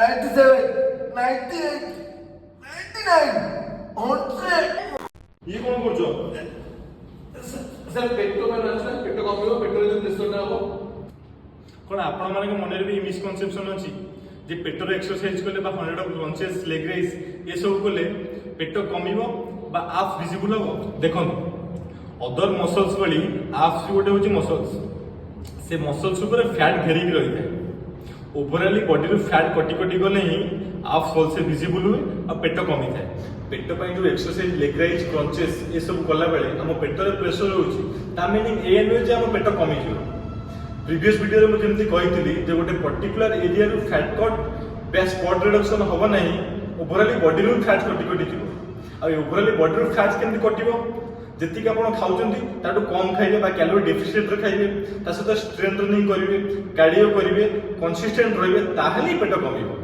97, 98, 99, 100. ये कौन करछो सर पेट कमियो पेट्रोल जो प्रेशर ना हो कोन आपण माने के मन रे भी मिसकनसेप्शन अछि जे पेटर एक्सरसाइज करले बा 100 लंचेस लेग रेस ये सब करले पेट कमिबो बा आफ विजिबल हो देखन अदर मसल्स वाली आफ गोटे होची मसल्स से मसल्स ऊपर फैट घेरी की रही है ओवरऑली बॉडी रो फैट कटी कटी गले ही आफ फॉल से विजिबल हुए और पेट कमी थाए पेट ପାଇଁ जो एक्सरसाइज लेग राइज क्रंचेस ये सब कला बेले हम पेट रे प्रेशर होची ता मीनिंग ए नुहे जे हम पेट कमी जियो प्रीवियस वीडियो रे मु जेमति कहितली जे गोटे पर्टिकुलर एरिया रो फैट कट बे स्पॉट रिडक्शन होबो नाही ओवरऑली बॉडी रो फैट कटी कटी जियो आ ओवरऑली बॉडी रो फैट केमति कटिबो जेतिक आपण खाउचंती ताटू कम खाइबे बा कैलोरी डेफिसिट रे खाइबे ता सहित स्ट्रेंथ ट्रेनिंग करिवे कार्डियो करिवे कंसिस्टेंट रहिबे ताहली पेट कमिबो।